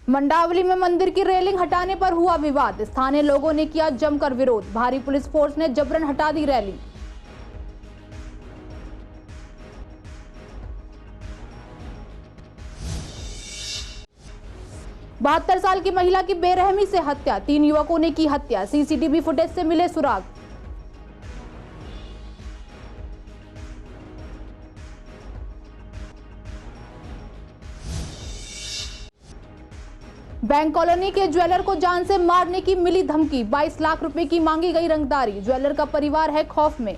मंडावली में मंदिर की रेलिंग हटाने पर हुआ विवाद। स्थानीय लोगों ने किया जमकर विरोध। भारी पुलिस फोर्स ने जबरन हटा दी रेलिंग। बहत्तर साल की महिला की बेरहमी से हत्या, 3 युवकों ने की हत्या। सीसीटीवी फुटेज से मिले सुराग। बैंक कॉलोनी के ज्वेलर को जान से मारने की मिली धमकी। 22 लाख रुपए की मांगी गई रंगदारी। ज्वेलर का परिवार है खौफ में।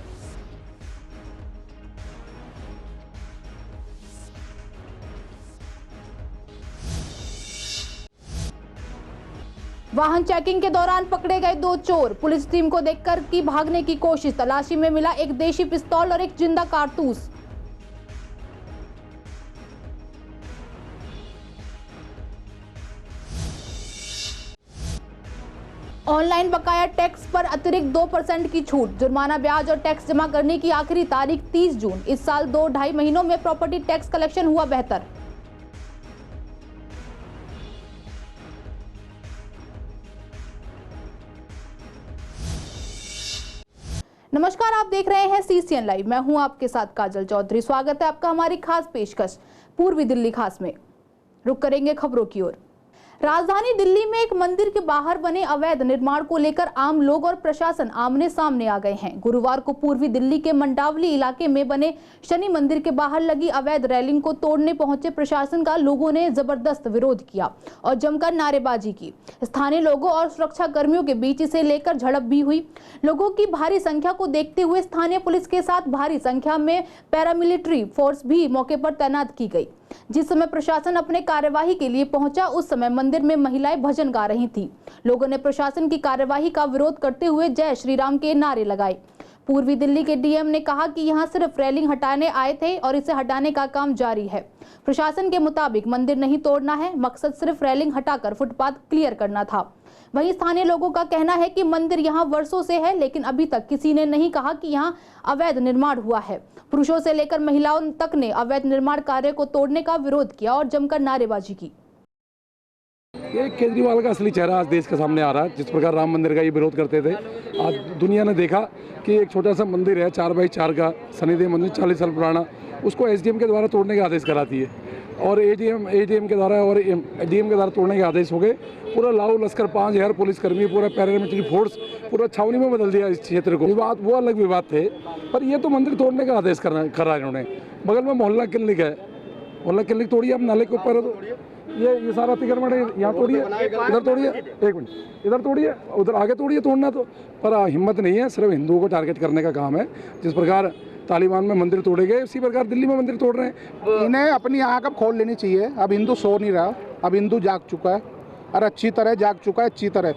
वाहन चेकिंग के दौरान पकड़े गए 2 चोर। पुलिस टीम को देखकर की भागने की कोशिश। तलाशी में मिला एक देशी पिस्तौल और एक जिंदा कारतूस। ऑनलाइन बकाया टैक्स पर अतिरिक्त 2% की छूट। जुर्माना, ब्याज और टैक्स जमा करने की आखिरी तारीख 30 जून। इस साल 2-2.5 महीनों में प्रॉपर्टी टैक्स कलेक्शन हुआ बेहतर। नमस्कार, आप देख रहे हैं CCN लाइव। मैं हूं आपके साथ काजल चौधरी। स्वागत है आपका हमारी खास पेशकश पूर्वी दिल्ली खास में। रुक करेंगे खबरों की ओर। राजधानी दिल्ली में एक मंदिर के बाहर बने अवैध निर्माण को लेकर आम लोग और प्रशासन आमने सामने आ गए हैं। गुरुवार को पूर्वी दिल्ली के मंडावली इलाके में बने शनि मंदिर के बाहर लगी अवैध रेलिंग को तोड़ने पहुंचे प्रशासन का लोगों ने जबरदस्त विरोध किया और जमकर नारेबाजी की। स्थानीय लोगों और सुरक्षा कर्मियों के बीच इसे लेकर झड़प भी हुई। लोगों की भारी संख्या को देखते हुए स्थानीय पुलिस के साथ भारी संख्या में पैरामिलिट्री फोर्स भी मौके पर तैनात की गई। जिस समय प्रशासन अपने कार्यवाही के लिए पहुंचा, उस समय मंदिर में महिलाएं भजन गा रही थीं। लोगों ने प्रशासन की कार्यवाही का विरोध करते हुए जय श्री राम के नारे लगाए। पूर्वी दिल्ली के डीएम ने कहा कि यहां सिर्फ रेलिंग हटाने आए थे और इसे हटाने का काम जारी है। प्रशासन के मुताबिक मंदिर नहीं तोड़ना है, मकसद सिर्फ रेलिंग हटाकर फुटपाथ क्लियर करना था। वहीं स्थानीय लोगों का कहना है कि मंदिर यहां वर्षों से है, लेकिन अभी तक किसी ने नहीं कहा कि यहां अवैध निर्माण हुआ है। पुरुषों से लेकर महिलाओं तक ने अवैध निर्माण कार्य को तोड़ने का विरोध किया और जमकर नारेबाजी की। ये केजरीवाल का असली चेहरा आज देश के सामने आ रहा है। जिस प्रकार राम मंदिर का ये विरोध करते थे, आज दुनिया ने देखा कि एक छोटा सा मंदिर है 4x4 का शनिदेव मंदिर 40 साल पुराना, उसको SDM के द्वारा तोड़ने का आदेश कराती है और ADM के द्वारा और DM के द्वारा तोड़ने के आदेश हो गए। पूरा लाओ लश्कर 5000 पुलिसकर्मी, पूरा पैरामिलिट्री फोर्स पूरा छावनी में बदल दिया इस क्षेत्र को। विवाद वो अलग विवाद थे, पर ये तो मंदिर तोड़ने का आदेश करा है इन्होंने। बगल में मोहल्ला क्लिनिक है, मोहल्ला क्लिनिक तोड़िए, अब नाले के ऊपर है तो ये सारा अतिक्रमण है। यहाँ तोड़िए, इधर तोड़िए, 1 मिनट, इधर तोड़िए, उधर आगे तोड़िए, तोड़ना तो पर हिम्मत नहीं है। सिर्फ हिंदुओं को टारगेट करने का काम है। जिस प्रकार तालिबान में मंदिर तोड़े गए, उसी प्रकार दिल्ली में मंदिर तोड़ रहे हैं। इन्हें अपनी आँख अब खोल लेनी चाहिए। अब हिंदू सो नहीं रहा, अब हिंदू जाग चुका है और अच्छी तरह जाग चुका है, अच्छी तरह।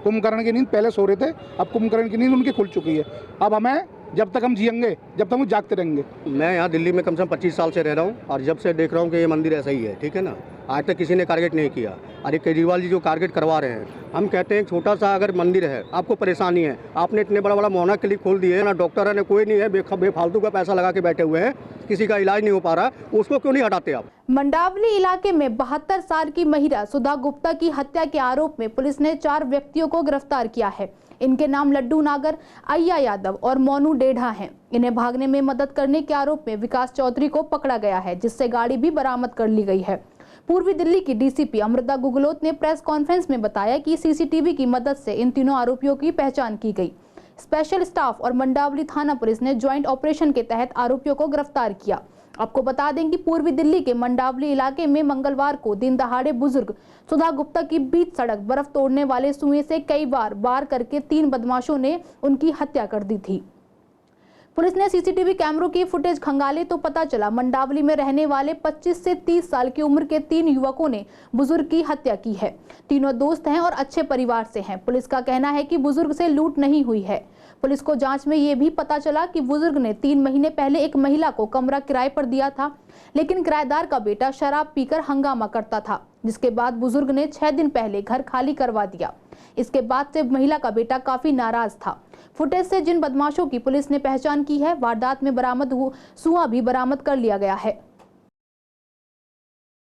कुंभकर्ण की नींद पहले सो रहे थे, अब कुंभकर्ण की नींद उनकी खुल चुकी है। अब हमें जब तक हम जिएंगे, जब तक हम जागते रहेंगे। मैं यहाँ दिल्ली में कम से कम 25 साल से रह रहा हूँ और जब से देख रहा हूँ कि ये मंदिर ऐसा ही है, ठीक है ना। आज तक किसी ने टारगेट नहीं किया और ये केजरीवाल जी जो टारगेट करवा रहे हैं। हम कहते हैं छोटा सा अगर मंदिर है, आपको परेशानी है, आपने इतने बड़ा मोहना क्लिनिक खोल दिए ना, डॉक्टर है ना, कोई नहीं है, बेफालतू का पैसा लगा के बैठे हुए हैं, किसी का इलाज नहीं हो पा रहा, उसको क्यों नहीं हटाते आप। मंडावली इलाके में 72 साल की महिला सुधा गुप्ता की हत्या के आरोप में पुलिस ने 4 व्यक्तियों को गिरफ्तार किया है। इनके नाम लड्डू नागर, अय्या यादव और मोनू डेढ़ा हैं। इन्हें भागने में मदद करने के आरोप में विकास चौधरी को पकड़ा गया है, जिससे गाड़ी भी बरामद कर ली गई है। पूर्वी दिल्ली की DCP अमृता गुगलोत ने प्रेस कॉन्फ्रेंस में बताया कि CCTV की मदद से इन तीनों आरोपियों की पहचान की गई। स्पेशल स्टाफ और मंडावली थाना पुलिस ने ज्वाइंट ऑपरेशन के तहत आरोपियों को गिरफ्तार किया। आपको बता दें कि पूर्वी दिल्ली के मंडावली इलाके में मंगलवार को दिन दहाड़े बुजुर्ग सुधा गुप्ता की बीच सड़क बर्फ तोड़ने वाले सुएं से कई बार वार करके 3 बदमाशों ने उनकी हत्या कर दी थी। पुलिस ने CCTV कैमरों की फुटेज खंगाले तो पता चला मंडावली में रहने वाले 25 से 30 साल की उम्र के 3 युवकों ने बुजुर्ग की हत्या की है। तीनों दोस्त हैं और अच्छे परिवार से हैं। पुलिस का कहना है कि बुजुर्ग से लूट नहीं हुई है। पुलिस को जांच में ये भी पता चला कि बुजुर्ग ने 3 महीने पहले एक महिला को कमरा किराए पर दिया था, लेकिन किराएदार का बेटा शराब पीकर हंगामा करता था, जिसके बाद बुजुर्ग ने 6 दिन पहले घर खाली करवा दिया। इसके बाद से महिला का बेटा काफी नाराज था। फुटेज से जिन बदमाशों की पुलिस ने पहचान की है, वारदात में बरामद सुआ भी बरामद कर लिया गया है।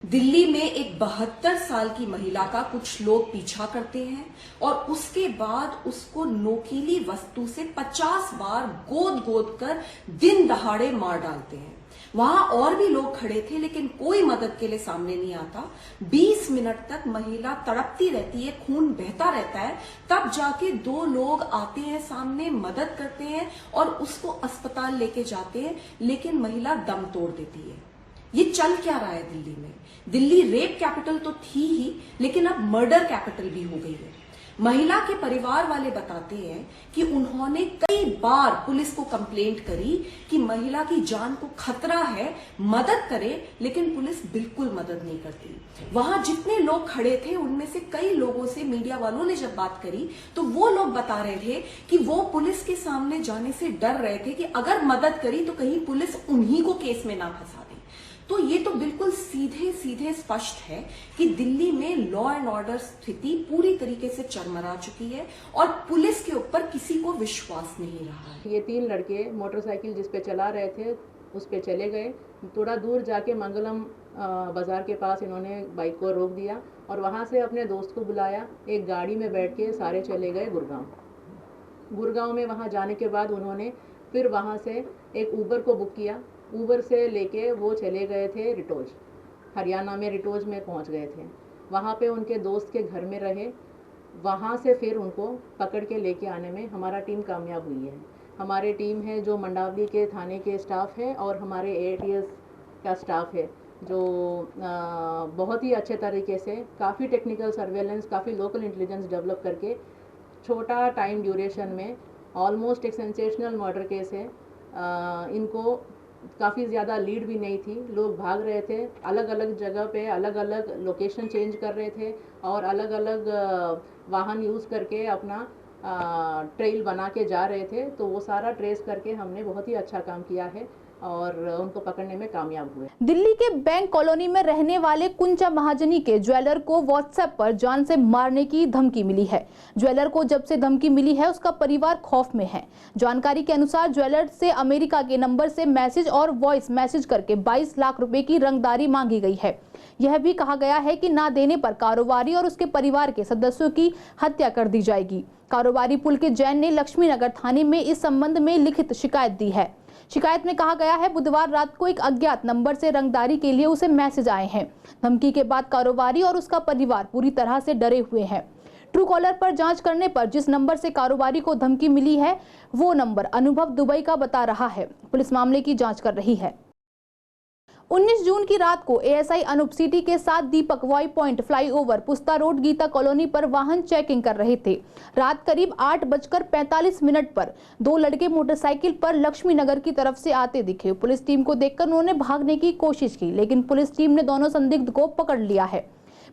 दिल्ली में एक 72 साल की महिला का कुछ लोग पीछा करते हैं और उसके बाद उसको नोकीली वस्तु से 50 बार गोद गोद कर दिन दहाड़े मार डालते हैं। वहां और भी लोग खड़े थे लेकिन कोई मदद के लिए सामने नहीं आता। 20 मिनट तक महिला तड़पती रहती है, खून बहता रहता है, तब जाके 2 लोग आते हैं सामने, मदद करते हैं और उसको अस्पताल लेके जाते हैं, लेकिन महिला दम तोड़ देती है। ये चल क्या रहा है दिल्ली में? दिल्ली रेप कैपिटल तो थी ही, लेकिन अब मर्डर कैपिटल भी हो गई है। महिला के परिवार वाले बताते हैं कि उन्होंने कई बार पुलिस को कंप्लेंट करी कि महिला की जान को खतरा है, मदद करे, लेकिन पुलिस बिल्कुल मदद नहीं करती। वहां जितने लोग खड़े थे उनमें से कई लोगों से मीडिया वालों ने जब बात करी तो वो लोग बता रहे थे कि वो पुलिस के सामने जाने से डर रहे थे कि अगर मदद करी तो कहीं पुलिस उन्हीं को केस में ना फंसा दे। तो ये तो बिल्कुल सीधे सीधे स्पष्ट है कि दिल्ली में लॉ एंड ऑर्डर स्थिति पूरी तरीके से चरमरा चुकी है और पुलिस के ऊपर किसी को विश्वास नहीं रहा है। ये 3 लड़के मोटरसाइकिल जिस पे चला रहे थे उस पे चले गए। थोड़ा दूर जाके मंगलम बाजार के पास इन्होंने बाइक को रोक दिया और वहाँ से अपने दोस्त को बुलाया। एक गाड़ी में बैठ के सारे चले गए गुड़गांव में। वहाँ जाने के बाद उन्होंने फिर वहाँ से एक ऊबर को बुक किया। ऊबर से लेके वो चले गए थे रिटोज, हरियाणा में रिटोज में पहुंच गए थे। वहाँ पे उनके दोस्त के घर में रहे। वहाँ से फिर उनको पकड़ के लेके आने में हमारा टीम कामयाब हुई है। हमारे टीम है जो मंडावली के थाने के स्टाफ है और हमारे ATS का स्टाफ है जो बहुत ही अच्छे तरीके से काफ़ी टेक्निकल सर्वेलेंस, काफ़ी लोकल इंटेलिजेंस डेवलप करके छोटा टाइम ड्यूरेशन में ऑलमोस्ट एक सेंसेशनल मर्डर केस है। इनको काफ़ी ज़्यादा लीड भी नहीं थी, लोग भाग रहे थे, अलग अलग जगह पे अलग अलग लोकेशन चेंज कर रहे थे और अलग अलग वाहन यूज़ करके अपना ट्रेल बना के जा रहे थे। तो वो सारा ट्रेस करके हमने बहुत ही अच्छा काम किया है और उनको पकड़ने में कामयाब हुए। दिल्ली के बैंक कॉलोनी में रहने वाले कुंचा महाजनी के ज्वेलर को व्हाट्सएप पर जान से मारने की धमकी मिली है। ज्वेलर को जब से धमकी मिली है उसका परिवार खौफ में है। जानकारी के अनुसार ज्वेलर से अमेरिका के नंबर से मैसेज और वॉइस मैसेज करके 22 लाख रुपए की रंगदारी मांगी गई है। यह भी कहा गया है कि ना देने पर कारोबारी और उसके परिवार के सदस्यों की हत्या कर दी जाएगी। कारोबारी पुलकित जैन ने लक्ष्मीनगर थाने में इस संबंध में लिखित शिकायत दी है। शिकायत में कहा गया है बुधवार रात को एक अज्ञात नंबर से रंगदारी के लिए उसे मैसेज आए हैं। धमकी के बाद कारोबारी और उसका परिवार पूरी तरह से डरे हुए हैं। ट्रू कॉलर पर जांच करने पर जिस नंबर से कारोबारी को धमकी मिली है वो नंबर अनुभव दुबई का बता रहा है। पुलिस मामले की जांच कर रही है। 19 जून की रात को ASI अनूप सिटी के साथ दीपक वाई पॉइंट फ्लाईओवर पुस्ता रोड गीता कॉलोनी पर वाहन चेकिंग कर रहे थे। रात करीब 8:45 पर 2 लड़के मोटरसाइकिल पर लक्ष्मी नगर की तरफ से आते दिखे। पुलिस टीम को देखकर उन्होंने भागने की कोशिश की, लेकिन पुलिस टीम ने दोनों संदिग्ध को पकड़ लिया है।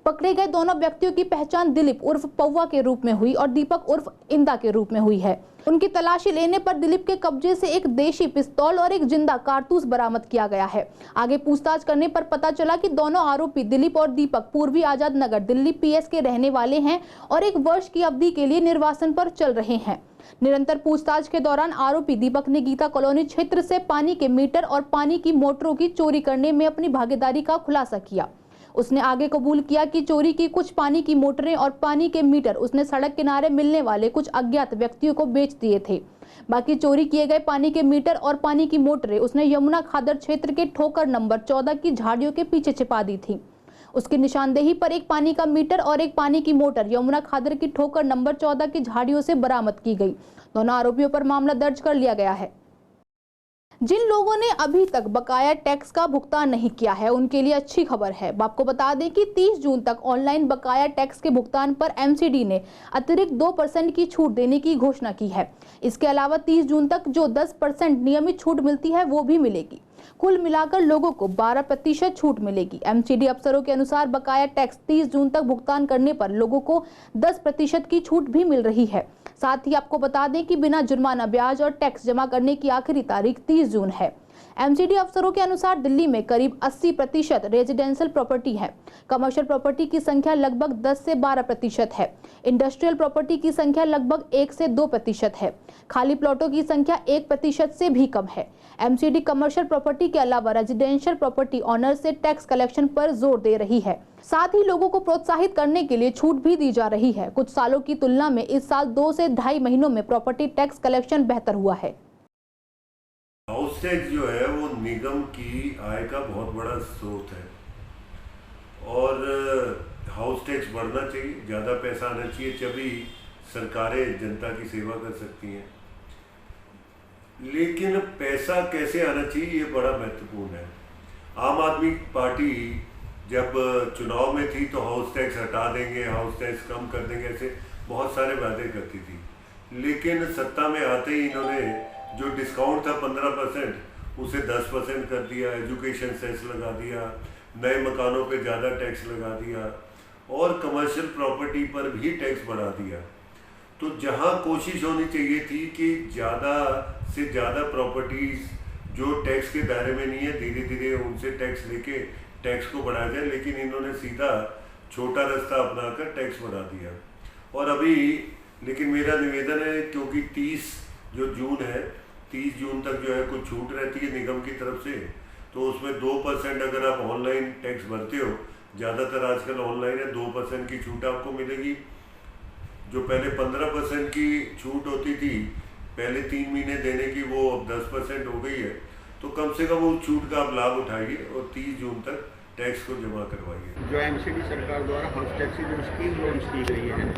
पकड़े गए दोनों व्यक्तियों की पहचान दिलीप उर्फ पौवा के रूप में हुई और दीपक उर्फ इंदा के रूप में हुई है। उनकी तलाशी लेने पर दिलीप के कब्जे से एक देशी पिस्तौल और एक जिंदा कारतूस बरामद किया गया है। आगे पूछताछ करने पर पता चला कि दोनों आरोपी दिलीप और दीपक पूर्वी आजाद नगर दिल्ली PS के रहने वाले हैं और 1 वर्ष की अवधि के लिए निर्वासन पर चल रहे हैं। निरंतर पूछताछ के दौरान आरोपी दीपक ने गीता कॉलोनी क्षेत्र से पानी के मीटर और पानी की मोटरों की चोरी करने में अपनी भागीदारी का खुलासा किया। उसने आगे कबूल किया कि चोरी की कुछ पानी की मोटरें और पानी के मीटर उसने सड़क किनारे मिलने वाले कुछ अज्ञात व्यक्तियों को बेच दिए थे। बाकी चोरी किए गए पानी के मीटर और पानी की मोटरें उसने यमुना खादर क्षेत्र के ठोकर नंबर 14 की झाड़ियों के पीछे छिपा दी थी। उसकी निशानदेही पर एक पानी का मीटर और एक पानी की मोटर यमुना खादर की ठोकर नंबर 14 की झाड़ियों से बरामद की गई। दोनों आरोपियों पर मामला दर्ज कर लिया गया है। जिन लोगों ने अभी तक बकाया टैक्स का भुगतान नहीं किया है उनके लिए अच्छी खबर है। आपको बता दें कि 30 जून तक ऑनलाइन बकाया टैक्स के भुगतान पर MCD ने अतिरिक्त 2% की छूट देने की घोषणा की है। इसके अलावा 30 जून तक जो 10% नियमित छूट मिलती है वो भी मिलेगी। कुल मिलाकर लोगों को 12% छूट मिलेगी। MCD अफसरों के अनुसार बकाया टैक्स 30 जून तक भुगतान करने पर लोगों को 10% की छूट भी मिल रही है। साथ ही आपको बता दें कि बिना जुर्माना ब्याज और टैक्स जमा करने की आखिरी तारीख 30 जून है। एमसीडी अफसरों के अनुसार दिल्ली में करीब 80% रेजिडेंशियल प्रॉपर्टी है। कमर्शियल प्रॉपर्टी की संख्या लगभग 10 से 12% है। इंडस्ट्रियल प्रॉपर्टी की संख्या लगभग 1 से 2% है। खाली प्लॉटों की संख्या 1% से भी कम है। एमसीडी कमर्शियल प्रॉपर्टी के अलावा रेजिडेंशियल प्रॉपर्टी ऑनर से टैक्स कलेक्शन पर जोर दे रही है। साथ ही लोगों को प्रोत्साहित करने के लिए छूट भी दी जा रही है। कुछ सालों की तुलना में इस साल 2 से 2.5 महीनों में प्रॉपर्टी टैक्स कलेक्शन बेहतर हुआ है। हाउस टैक्स जो है वो निगम की आय का बहुत बड़ा स्रोत है और हाउस टैक्स बढ़ना चाहिए, ज़्यादा पैसा आना चाहिए, तभी सरकारें जनता की सेवा कर सकती हैं। लेकिन पैसा कैसे आना चाहिए ये बड़ा महत्वपूर्ण है। आम आदमी पार्टी जब चुनाव में थी तो हाउस टैक्स हटा देंगे, हाउस टैक्स कम कर देंगे, ऐसे बहुत सारे वादे करती थी। लेकिन सत्ता में आते ही इन्होंने जो डिस्काउंट था 15% उसे 10% कर दिया, एजुकेशन सेस लगा दिया, नए मकानों पे ज़्यादा टैक्स लगा दिया और कमर्शियल प्रॉपर्टी पर भी टैक्स बढ़ा दिया। तो जहां कोशिश होनी चाहिए थी कि ज़्यादा से ज़्यादा प्रॉपर्टीज़ जो टैक्स के दायरे में नहीं है धीरे धीरे उनसे टैक्स लेके टैक्स को बढ़ाया जाए, लेकिन इन्होंने सीधा छोटा रास्ता अपनाकर टैक्स बढ़ा दिया। और अभी लेकिन मेरा निवेदन है, क्योंकि 30 जो जून है 30 जून तक जो है कुछ छूट रहती है निगम की तरफ से, तो उसमें 2% अगर आप ऑनलाइन टैक्स भरते हो, ज़्यादातर आजकल ऑनलाइन है, 2% की छूट आपको मिलेगी। जो पहले 15% की छूट होती थी पहले 3 महीने देने की, वो अब 10% हो गई है। तो कम से कम उस छूट का आप लाभ उठाइए और 30 जून तक टैक्स को जमा करवाइए। जो एमसीडी सरकार द्वारा हाउस टैक्स की जो स्कीम लॉन्च की गई है,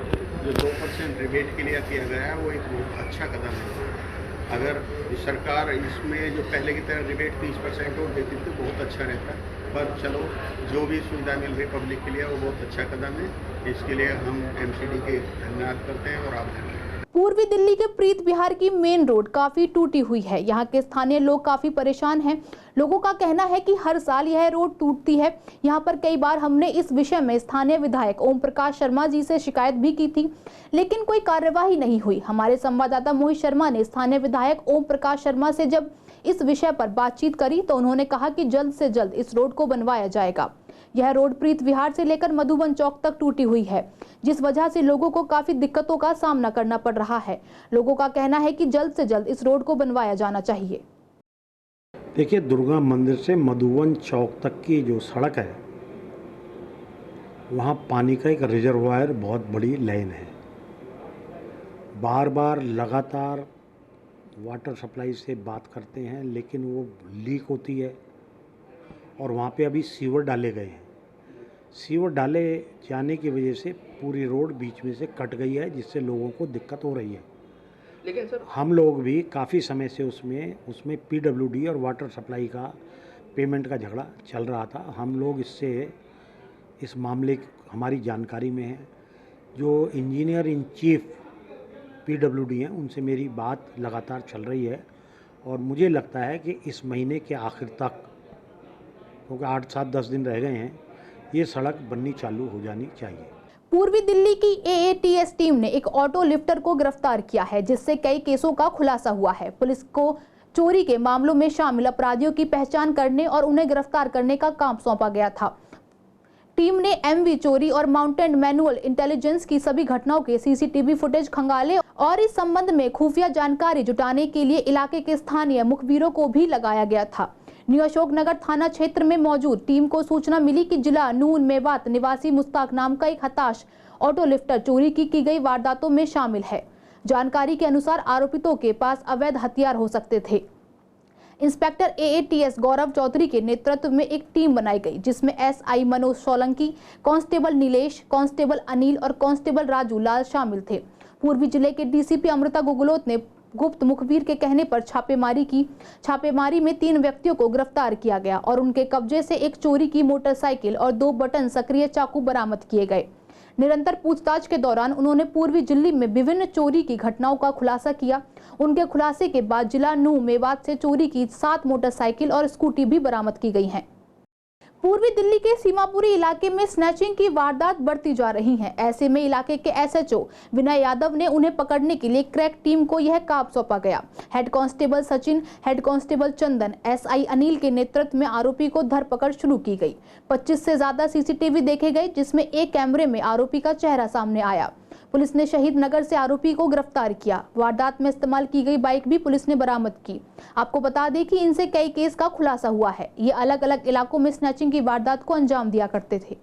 जो 2% रिबेट के लिए किया गया है, वो एक बहुत अच्छा कदम है। अगर सरकार इसमें जो पहले की तरह रिबेट 30% और देती तो बहुत अच्छा रहता, पर चलो जो भी सुविधा मिल रही पब्लिक के लिए वो बहुत अच्छा कदम है। इसके लिए हम एमसीडी के धन्यवाद करते हैं और आभार हैं। पूर्वी दिल्ली के प्रीत विहार की मेन रोड काफी टूटी हुई है। यहाँ के स्थानीय लोग काफी परेशान हैं। लोगों का कहना है कि हर साल यह रोड टूटती है। यहाँ पर कई बार हमने इस विषय में स्थानीय विधायक ओम प्रकाश शर्मा जी से शिकायत भी की थी, लेकिन कोई कार्यवाही नहीं हुई। हमारे संवाददाता मोहित शर्मा ने स्थानीय विधायक ओम प्रकाश शर्मा से जब इस विषय पर बातचीत करी तो उन्होंने कहा कि जल्द से जल्द इस रोड को बनवाया जाएगा। यह रोड प्रीत विहार से लेकर मधुबन चौक तक टूटी हुई है, जिस वजह से लोगों को काफी दिक्कतों का सामना करना पड़ रहा है। लोगों का कहना है कि जल्द से जल्द इस रोड को बनवाया जाना चाहिए। देखिए, दुर्गा मंदिर से मधुबन चौक तक की जो सड़क है, वहाँ पानी का एक रिजर्वायर बहुत बड़ी लाइन है। बार बार लगातार वाटर सप्लाई से बात करते हैं, लेकिन वो लीक होती है और वहाँ पे अभी सीवर डाले गए हैं। सीवर डाले जाने की वजह से पूरी रोड बीच में से कट गई है, जिससे लोगों को दिक्कत हो रही है। लेकिन सर, हम लोग भी काफ़ी समय से उसमें पीडब्ल्यूडी और वाटर सप्लाई का पेमेंट का झगड़ा चल रहा था। हम लोग इस मामले हमारी जानकारी में है। जो इंजीनियर इन चीफ पीडब्ल्यूडी हैं, उनसे मेरी बात लगातार चल रही है और मुझे लगता है कि इस महीने के आखिर तक, क्योंकि 8, 7, 10 दिन रह गए हैं, ये सड़क बननी चालू हो जानी चाहिए। पूर्वी दिल्ली की AATS टीम ने एक ऑटो लिफ्टर को गिरफ्तार किया है, जिससे कई केसों का खुलासा हुआ है। पुलिस को चोरी के मामलों में शामिल अपराधियों की पहचान करने और उन्हें गिरफ्तार करने का काम सौंपा गया था। टीम ने MV चोरी और माउंटेड मैनुअल इंटेलिजेंस की सभी घटनाओं के CCTV फुटेज खंगाले और इस संबंध में खुफिया जानकारी जुटाने के लिए इलाके के स्थानीय मुखबिरों को भी लगाया गया था। न्यू अशोकनगर थाना क्षेत्र में मौजूद टीम को सूचना मिली कि जिला नून मेवात निवासी मुस्ताक नाम का एक हताश ऑटो लिफ्टर चोरी की गई वारदातों में शामिल है। जानकारी के अनुसार आरोपितों के पास अवैध हथियार हो सकते थे। इंस्पेक्टर AATS गौरव चौधरी के नेतृत्व में एक टीम बनाई गई, जिसमें SI Manoj Solanki, constable Nilesh, constable Anil और कांस्टेबल राजू लाल शामिल थे। पूर्वी जिले के DCP अमृता गुगलोत ने गुप्त मुखबिर के कहने पर छापेमारी की। छापेमारी में 3 व्यक्तियों को गिरफ्तार किया गया और उनके कब्जे से एक चोरी की मोटरसाइकिल और 2 बटन सक्रिय चाकू बरामद किए गए। निरंतर पूछताछ के दौरान उन्होंने पूर्वी दिल्ली में विभिन्न चोरी की घटनाओं का खुलासा किया। उनके खुलासे के बाद जिला नू मेवात से चोरी की 7 मोटरसाइकिल और स्कूटी भी बरामद की गई हैं। पूर्वी दिल्ली के सीमापुरी इलाके में स्नैचिंग की वारदात बढ़ती जा रही हैं। ऐसे में इलाके के एसएचओ विनय यादव ने उन्हें पकड़ने के लिए क्रैक टीम को यह काम सौंपा गया। Head constable Sachin, head constable Chandan, SI Anil के नेतृत्व में आरोपी को धरपकड़ शुरू की गई। 25 से ज्यादा सीसीटीवी देखे गए, जिसमें एक कैमरे में आरोपी का चेहरा सामने आया। पुलिस ने शहीद नगर से आरोपी को गिरफ्तार किया। वारदात में इस्तेमाल की गई बाइक भी पुलिस ने बरामद की। आपको बता दें कि इनसे कई केस का खुलासा हुआ है। ये अलग अलग इलाकों में स्नैचिंग की वारदात को अंजाम दिया करते थे।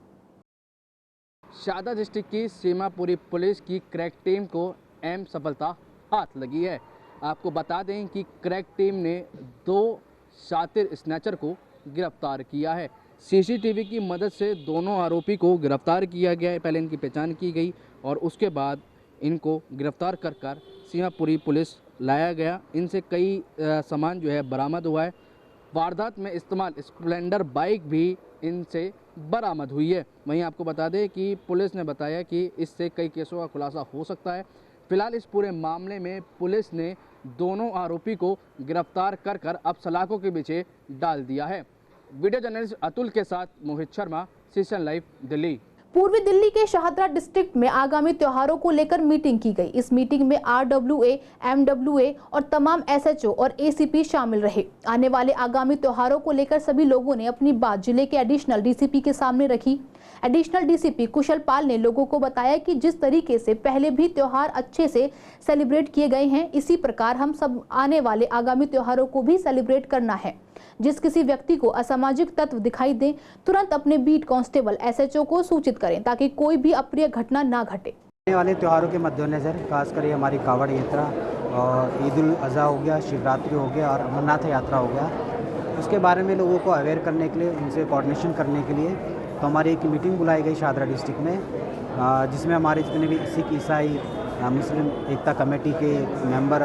शादा डिस्ट्रिक्ट की सीमापुरी पुलिस की क्रैक टीम को अहम सफलता हाथ लगी है। आपको बता दें कि क्रैक टीम ने 2 शातिर स्नैचर को गिरफ्तार किया है। सीसीटीवी की मदद से दोनों आरोपी को गिरफ्तार किया गया है। पहले इनकी पहचान की गई और उसके बाद इनको गिरफ्तार कर सीमापुरी पुलिस लाया गया। इनसे कई सामान जो है बरामद हुआ है। वारदात में इस्तेमाल स्प्लेंडर बाइक भी इनसे बरामद हुई है। वहीं आपको बता दें कि पुलिस ने बताया कि इससे कई केसों का खुलासा हो सकता है। फिलहाल इस पूरे मामले में पुलिस ने दोनों आरोपी को गिरफ्तार कर अब सलाखों के पीछे डाल दिया है। वीडियो जर्नलिस्ट अतुल के साथ मोहित शर्मा, सीजन लाइव, दिल्ली। पूर्वी दिल्ली के शाहदरा डिस्ट्रिक्ट में आगामी त्योहारों को लेकर मीटिंग की गई। इस मीटिंग में RWA, MWA और तमाम SHO और ACP शामिल रहे। आने वाले आगामी त्योहारों को लेकर सभी लोगों ने अपनी बात जिले के एडिशनल DCP के सामने रखी। एडिशनल DCP कुशल पाल ने लोगों को बताया कि जिस तरीके से पहले भी त्योहार अच्छे से सेलिब्रेट किए गए हैं, इसी प्रकार हम सब आने वाले आगामी त्योहारों को भी सेलिब्रेट करना है। जिस किसी व्यक्ति को असामाजिक तत्व दिखाई दें, तुरंत अपने बीट कांस्टेबल SHO को सूचित करें ताकि कोई भी अप्रिय घटना ना घटे। आने वाले त्योहारों के मद्देनज़र खासकर हमारी कावड़ यात्रा और ईद उल अज़हा हो गया, शिवरात्रि हो गया और अमरनाथ यात्रा हो गया, उसके बारे में लोगों को अवेयर करने के लिए, उनसे कोऑर्डिनेशन करने के लिए तो हमारी एक मीटिंग बुलाई गई शाहदरा डिस्ट्रिक्ट में, जिसमें हमारे जितने भी सिख, ईसाई, मुस्लिम एकता कमेटी के मेंबर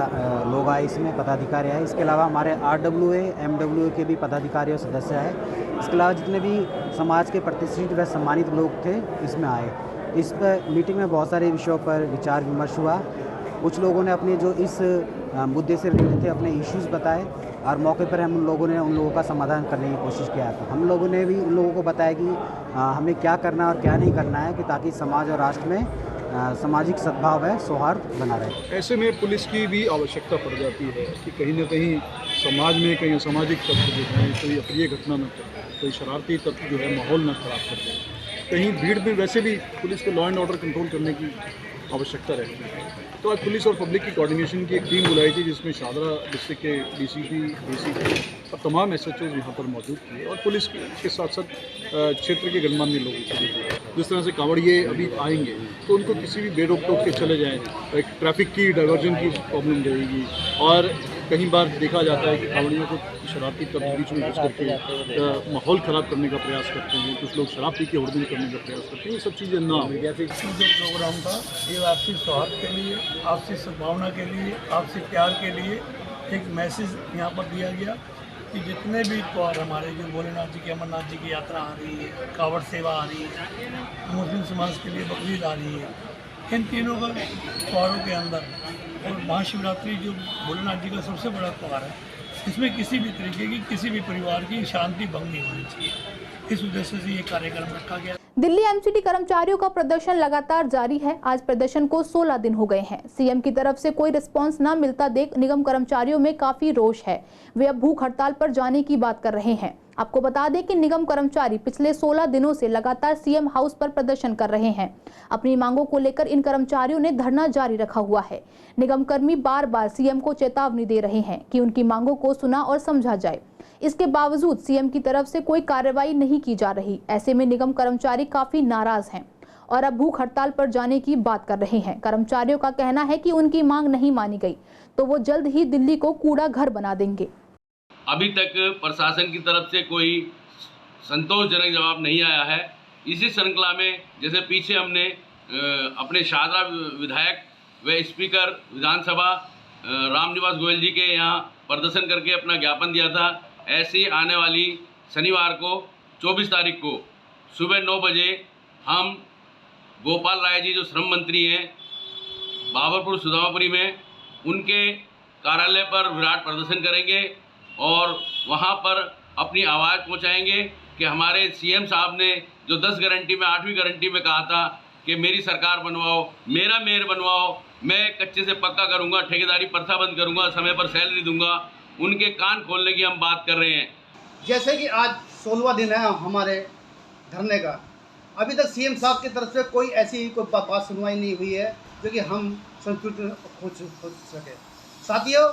लोग आए, इसमें पदाधिकारी आए। इसके अलावा हमारे RWA, MWA के भी पदाधिकारी और सदस्य आए। इसके अलावा जितने भी समाज के प्रतिष्ठित व सम्मानित लोग थे इसमें आए। इस पर मीटिंग में बहुत सारे विषयों पर विचार विमर्श हुआ। कुछ लोगों ने अपने जो इस मुद्दे से रिलेटेड थे अपने इश्यूज़ बताए और मौके पर हम लोगों ने उन लोगों का समाधान करने की कोशिश किया। तो हम लोगों ने भी उन लोगों को बताया कि हमें क्या करना और क्या नहीं करना है, कि ताकि समाज और राष्ट्र में सामाजिक सद्भाव है, सौहार्द बना रहे। ऐसे में पुलिस की भी आवश्यकता पड़ जाती है कि कहीं ना कहीं समाज में कहीं असामाजिक तत्व जो है, कोई अप्रिय घटना न करे, कोई शरारती तत्व जो है माहौल न खराब कर दे। कहीं भीड़ में वैसे भी पुलिस को लॉ एंड ऑर्डर कंट्रोल करने की आवश्यकता रहती है। तो आज पुलिस और पब्लिक की कोऑर्डिनेशन की एक टीम बुलाई थी, जिसमें शाहदरा डिस्ट्रिक्ट के DCP, DCP और तमाम SHOs यहाँ पर मौजूद थे और पुलिस के साथ साथ क्षेत्र के गणमान्य लोगों से भी। जिस तरह से कांवड़िए अभी आएंगे तो उनको किसी भी बेरोक टोक के चले जाएँ, एक ट्रैफिक की डाइवर्जन की प्रॉब्लम रहेगी। और कई बार देखा जाता है कि कांवड़ियों को शरारती तत्व बीच में घुस करके माहौल ख़राब करने का प्रयास करते हैं। कुछ लोग शराब पी के हुड़दंग करने का प्रयास करते हैं। ये सब चीज़ें ना हो। जो प्रोग्राम था ये आपसी सौहार्द के लिए, आपसी सद्भावना के लिए, आपसी प्यार के लिए एक मैसेज यहाँ पर दिया गया कि जितने भी त्योहार हमारे, जो भोलेनाथ जी की, अमरनाथ जी की यात्रा आ रही है, कावड़ सेवा आ रही है, मुस्लिम समाज के लिए बकरीद आ रही है, इन तीनों का त्योहारों के अंदर और महाशिवरात्रि जो भोलेनाथ जी का सबसे बड़ा त्यौहार है, इसमें किसी भी तरीके की, किसी भी परिवार की शांति भंग नहीं होनी चाहिए। इस उद्देश्य से ये कार्यक्रम रखा गया। दिल्ली MCD कर्मचारियों का प्रदर्शन लगातार जारी है। आज प्रदर्शन को 16 दिन हो गए हैं। CM की तरफ से कोई रिस्पांस न मिलता देख निगम कर्मचारियों में काफी रोष है। वे अब भूख हड़ताल पर जाने की बात कर रहे हैं। आपको बता दें कि निगम कर्मचारी पिछले 16 दिनों से लगातार CM हाउस पर प्रदर्शन कर रहे हैं। अपनी मांगों को लेकर इन कर्मचारियों ने धरना जारी रखा हुआ है। निगम कर्मी बार बार CM को चेतावनी दे रहे हैं कि उनकी मांगों को सुना और समझा जाए। इसके बावजूद CM की तरफ से कोई कार्रवाई नहीं की जा रही। ऐसे में निगम कर्मचारी काफी नाराज हैं और अब भूख हड़ताल पर जाने की बात कर रहे हैं। कर्मचारियों का कहना है कि उनकी मांग नहीं मानी गई तो वो जल्द ही दिल्ली को कूड़ा घर बना देंगे। अभी तक प्रशासन की तरफ से कोई संतोषजनक जवाब नहीं आया है। इसी श्रृंखला में जैसे पीछे हमने अपने शाहदरा विधायक व स्पीकर विधानसभा रामनिवास गोयल जी के यहाँ प्रदर्शन करके अपना ज्ञापन दिया था, ऐसे ही आने वाली शनिवार को 24 तारीख को सुबह 9 बजे हम गोपाल राय जी जो श्रम मंत्री हैं बाबरपुर सुदामापुरी में, उनके कार्यालय पर विराट प्रदर्शन करेंगे और वहाँ पर अपनी आवाज़ पहुँचाएंगे कि हमारे सीएम साहब ने जो 10 गारंटी में 8वीं गारंटी में कहा था कि मेरी सरकार बनवाओ, मेरा मेयर बनवाओ, मैं कच्चे से पक्का करूंगा, ठेकेदारी प्रथा बंद करूंगा, समय पर सैलरी दूंगा, उनके कान खोलने की हम बात कर रहे हैं। जैसे कि आज 16वां दिन है हमारे धरने का, अभी तक सीएम साहब की तरफ से कोई ऐसी कोई बात सुनवाई नहीं हुई है जो कि हम संतुष्ट हो सके। साथियों,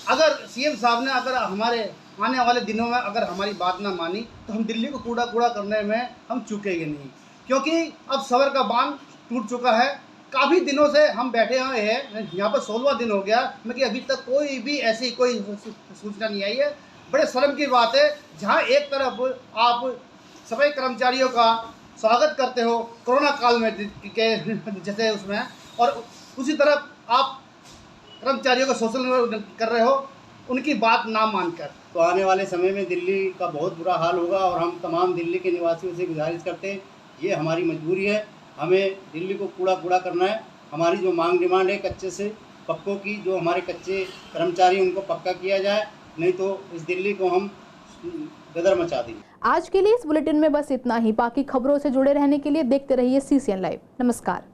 अगर सीएम साहब ने अगर हमारे आने वाले दिनों में अगर हमारी बात ना मानी तो हम दिल्ली को कूड़ा करने में हम चूकेंगे नहीं, क्योंकि अब सबर का बांध टूट चुका है। काफ़ी दिनों से हम बैठे हुए हैं, यहाँ पर 16वां दिन हो गया, लेकिन अभी तक कोई भी ऐसी कोई सूचना नहीं आई है। बड़े शर्म की बात है, जहाँ एक तरफ आप सफाई कर्मचारियों का स्वागत करते हो कोरोना काल में के जैसे उसमें, और उसी तरफ आप कर्मचारियों का शोषण कर रहे हो उनकी बात ना मानकर। तो आने वाले समय में दिल्ली का बहुत बुरा हाल होगा और हम तमाम दिल्ली के निवासियों से गुजारिश करते हैं, ये हमारी मजबूरी है, हमें दिल्ली को कूड़ा करना है। हमारी जो मांग डिमांड है कच्चे से पक्कों की, जो हमारे कच्चे कर्मचारी उनको पक्का किया जाए, नहीं तो इस दिल्ली को हम गदर मचा देंगे। आज के लिए इस बुलेटिन में बस इतना ही। बाकी खबरों से जुड़े रहने के लिए देखते रहिए CCN लाइव। नमस्कार।